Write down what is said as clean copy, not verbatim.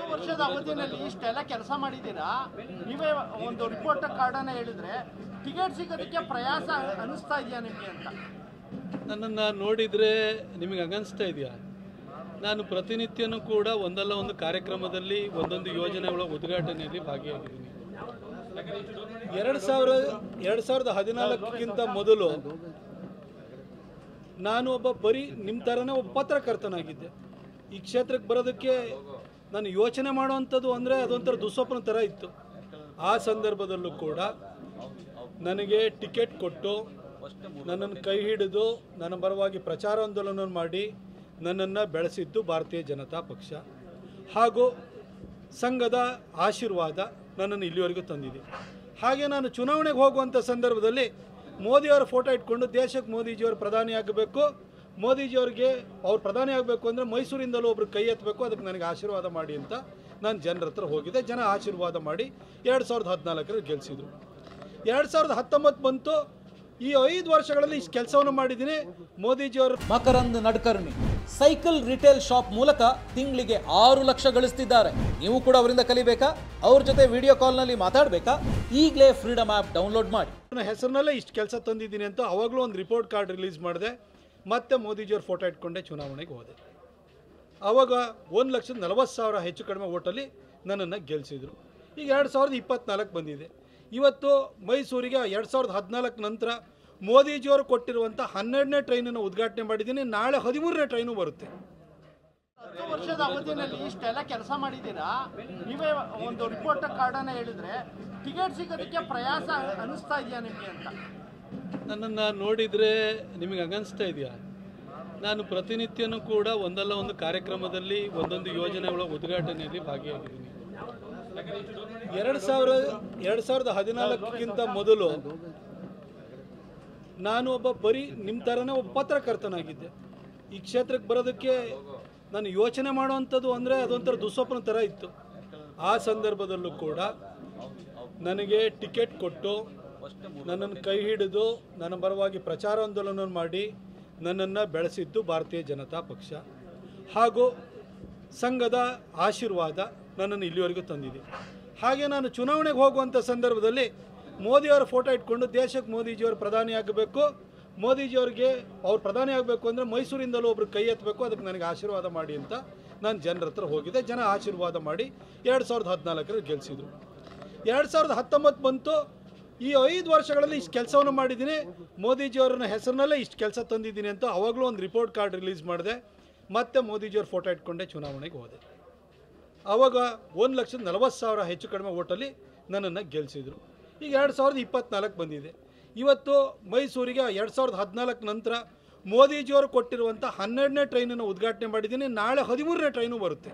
10 ವರ್ಷದ ಅವಧಿಯಲ್ಲಿ ಇಷ್ಟೆಲ್ಲ ಕೆಲಸ ಮಾಡಿದ್ದೀರಾ. ನೀವೇ ಒಂದು ರಿಪೋರ್ಟ್ ಕಾರ್ಡನ್ನು ಹೇಳಿದ್ರೆ ಟಿಕೆಟ್ ಸಿಗೋದಕ್ಕೆ ಪ್ರಯಾಸ ಅನಿಸ್ತಾ ಇದೆಯಾ ನಿಮಗೆ ಅಂತ? ನನ್ನನ್ನು ನೋಡಿದರೆ ನಿಮಗೆ ಅನಿಸ್ತಾ ಇದೆಯಾ? ನಾನು ಪ್ರತಿನಿತ್ಯನೂ ಕೂಡ ಒಂದಲ್ಲ ಒಂದು ಕಾರ್ಯಕ್ರಮದಲ್ಲಿ ಒಂದೊಂದು ಯೋಜನೆಗಳ ಉದ್ಘಾಟನೆಯಲ್ಲಿ ಭಾಗಿಯಾಗಿದ್ದೀನಿ. 2014ಕ್ಕಿಂತ ಮೊದಲು ನಾನು ಬರೀ ನಿಮ್ಮ ಥರನೇ ಒಬ್ಬ ಪತ್ರಕರ್ತನಾಗಿದ್ದೆ. ಈ ಕ್ಷೇತ್ರಕ್ಕೆ ಬರೋದಕ್ಕೆ ನಾನು ಯೋಚನೆ ಮಾಡುವಂಥದ್ದು ಅಂದರೆ ಅದೊಂಥರ ದುಸ್ವಪ್ನ ಥರ ಇತ್ತು. ಆ ಸಂದರ್ಭದಲ್ಲೂ ಕೂಡ ನನಗೆ ಟಿಕೆಟ್ ಕೊಟ್ಟು ನನ್ನನ್ನು ಕೈ ಹಿಡಿದು ನನ್ನ ಪರವಾಗಿ ಪ್ರಚಾರಾಂದೋಲನ ಮಾಡಿ ನನ್ನನ್ನು ಬೆಳೆಸಿದ್ದು ಭಾರತೀಯ ಜನತಾ ಪಕ್ಷ ಹಾಗೂ ಸಂಘದ ಆಶೀರ್ವಾದ ನನ್ನನ್ನು ಇಲ್ಲಿವರೆಗೂ ತಂದಿದೆ. ಹಾಗೆ ನಾನು ಚುನಾವಣೆಗೆ ಹೋಗುವಂಥ ಸಂದರ್ಭದಲ್ಲಿ ಮೋದಿಯವರ ಫೋಟೋ ಇಟ್ಕೊಂಡು ದೇಶಕ್ಕೆ ಮೋದಿಜಿಯವರು ಪ್ರಧಾನಿ ಆಗಬೇಕು, ಮೋದಿಜಿಯವ್ರಿಗೆ ಅವ್ರು ಪ್ರಧಾನಿ ಆಗಬೇಕು ಅಂದರೆ ಮೈಸೂರಿಂದಲೂ ಒಬ್ರು ಕೈ ಎತ್ತಬೇಕು, ಅದಕ್ಕೆ ನನಗೆ ಆಶೀರ್ವಾದ ಮಾಡಿ ಅಂತ ನಾನು ಜನರ ಹತ್ರ ಹೋಗಿದ್ದೆ. ಜನ ಆಶೀರ್ವಾದ ಮಾಡಿ 2014ರಲ್ಲಿ ಗೆಲ್ಲಿಸಿದ್ರು. 2019 ಬಂತು. ಈ 5 ವರ್ಷಗಳಲ್ಲಿ ಇಷ್ಟು ಕೆಲಸವನ್ನು ಮಾಡಿದ್ದೀನಿ. ಮೋದಿಜಿಯವರು ಮಕರಂದ್ ನಡ್ಕರ್ಣಿ ಸೈಕಲ್ ರಿಟೇಲ್ ಶಾಪ್ ಮೂಲಕ ತಿಂಗಳಿಗೆ 6 ಲಕ್ಷ ಗಳಿಸ್ತಿದ್ದಾರೆ. ನೀವು ಕೂಡ ಅವರಿಂದ ಕಲಿಬೇಕಾ? ಅವ್ರ ಜೊತೆ ವಿಡಿಯೋ ಕಾಲ್ನಲ್ಲಿ ಮಾತಾಡಬೇಕಾ? ಈಗಲೇ ಫ್ರೀಡಮ್ ಆ್ಯಪ್ ಡೌನ್ಲೋಡ್ ಮಾಡಿ. ನನ್ನ ಹೆಸರಿನಲ್ಲೇ ಇಷ್ಟು ಕೆಲಸ ತಂದಿದ್ದೀನಿ ಅಂತ ಅವಾಗಲೂ ಒಂದು ರಿಪೋರ್ಟ್ ಕಾರ್ಡ್ ರಿಲೀಸ್ ಮಾಡಿದೆ. ಮತ್ತೆ ಮೋದಿಜಿಯವ್ರ ಫೋಟೋ ಇಟ್ಕೊಂಡೆ ಚುನಾವಣೆಗೆ ಹೋದೆ. ಆವಾಗ 1,40,000 ಹೆಚ್ಚು ಕಡಿಮೆ ಓಟಲ್ಲಿ ನನ್ನನ್ನು ಗೆಲ್ಲಿಸಿದರು. ಈಗ 2024 ಬಂದಿದೆ. ಇವತ್ತು ಮೈಸೂರಿಗೆ 2014 ನಂತರ ಮೋದಿಜಿಯವರು ಕೊಟ್ಟಿರುವಂಥ 12ನೇ ಟ್ರೈನನ್ನು ಉದ್ಘಾಟನೆ ಮಾಡಿದ್ದೀನಿ. ನಾಳೆ 13ನೇ ಟ್ರೈನು ಬರುತ್ತೆ. 10 ವರ್ಷದ ಅವಧಿಯಲ್ಲಿ ಇಷ್ಟೆಲ್ಲ ಕೆಲಸ ಮಾಡಿದ್ದೀರಾ. ನೀವೇ ಒಂದು ರಿಪೋರ್ಟ್ ಕಾರ್ಡನ್ನು ಹೇಳಿದ್ರೆ ಟಿಕೆಟ್ ಸಿಗೋದಕ್ಕೆ ಪ್ರಯಾಸ ಅನಿಸ್ತಾ ಇದೆಯಾ ನಿಮಗೆ ಅಂತ? ನನ್ನನ್ನು ನೋಡಿದರೆ ನಿಮಗೆ ಅನಿಸ್ತಾ ಇದೆಯಾ? ನಾನು ಪ್ರತಿನಿತ್ಯನೂ ಕೂಡ ಒಂದಲ್ಲ ಒಂದು ಕಾರ್ಯಕ್ರಮದಲ್ಲಿ ಒಂದೊಂದು ಯೋಜನೆಗಳ ಉದ್ಘಾಟನೆಯಲ್ಲಿ ಭಾಗಿಯಾಗಿದ್ದೀನಿ. 2014ಕ್ಕಿಂತ ಮೊದಲು ನಾನು ಬರೀ ನಿಮ್ಮ ಥರನೇ ಒಬ್ಬ ಪತ್ರಕರ್ತನಾಗಿದ್ದೆ. ಈ ಕ್ಷೇತ್ರಕ್ಕೆ ಬರೋದಕ್ಕೆ ನಾನು ಯೋಚನೆ ಮಾಡುವಂಥದ್ದು ಅಂದರೆ ಅದೊಂಥರ ದುಸ್ವಪ್ನ ಥರ ಇತ್ತು. ಆ ಸಂದರ್ಭದಲ್ಲೂ ಕೂಡ ನನಗೆ ಟಿಕೆಟ್ ಕೊಟ್ಟು ನನ್ನನ್ನು ಕೈ ಹಿಡಿದು ನನ್ನ ಪರವಾಗಿ ಪ್ರಚಾರಾಂದೋಲನ ಮಾಡಿ ನನ್ನನ್ನು ಬೆಳೆಸಿದ್ದು ಭಾರತೀಯ ಜನತಾ ಪಕ್ಷ ಹಾಗೂ ಸಂಘದ ಆಶೀರ್ವಾದ ನನ್ನನ್ನು ಇಲ್ಲಿವರೆಗೂ ತಂದಿದೆ. ಹಾಗೆ ನಾನು ಚುನಾವಣೆಗೆ ಹೋಗುವಂಥ ಸಂದರ್ಭದಲ್ಲಿ ಮೋದಿಯವರ ಫೋಟೋ ಇಟ್ಕೊಂಡು ದೇಶಕ್ಕೆ ಮೋದಿಜಿಯವರು ಪ್ರಧಾನಿ ಆಗಬೇಕು, ಮೋದಿಜಿಯವ್ರಿಗೆ ಅವ್ರು ಪ್ರಧಾನಿ ಆಗಬೇಕು ಅಂದರೆ ಮೈಸೂರಿಂದಲೂ ಒಬ್ರು ಕೈ ಎತ್ತಬೇಕು, ಅದಕ್ಕೆ ನನಗೆ ಆಶೀರ್ವಾದ ಮಾಡಿ ಅಂತ ನಾನು ಜನರ ಹತ್ರ ಹೋಗಿದ್ದೆ. ಜನ ಆಶೀರ್ವಾದ ಮಾಡಿ 2014ರಲ್ಲಿ ಗೆಲ್ಲಿಸಿದ್ರು. 2019 ಬಂತು. ಈ 5 ವರ್ಷಗಳಲ್ಲಿ ಇಷ್ಟು ಕೆಲಸವನ್ನು ಮಾಡಿದ್ದೀನಿ. ಮೋದಿಜಿಯವ್ರನ್ನ ಹೆಸರಿನಲ್ಲೇ ಇಷ್ಟು ಕೆಲಸ ತಂದಿದ್ದೀನಿ ಅಂತ ಅವಾಗಲೂ ಒಂದು ರಿಪೋರ್ಟ್ ಕಾರ್ಡ್ ರಿಲೀಸ್ ಮಾಡಿದೆ. ಮತ್ತೆ ಮೋದಿಜಿಯವ್ರ ಫೋಟೋ ಇಟ್ಕೊಂಡೆ ಚುನಾವಣೆಗೆ ಹೋದೆ. ಆವಾಗ 1,40,000 ಹೆಚ್ಚು ಕಡಿಮೆ ಓಟಲ್ಲಿ ನನ್ನನ್ನು ಗೆಲ್ಲಿಸಿದರು. ಈಗ 2024 ಬಂದಿದೆ. ಇವತ್ತು ಮೈಸೂರಿಗೆ 2014 ನಂತರ ಮೋದಿಜಿಯವರು ಕೊಟ್ಟಿರುವಂಥ 12ನೇ ಟ್ರೈನನ್ನು ಉದ್ಘಾಟನೆ ಮಾಡಿದ್ದೀನಿ. ನಾಳೆ 13ನೇ ಟ್ರೈನು ಬರುತ್ತೆ.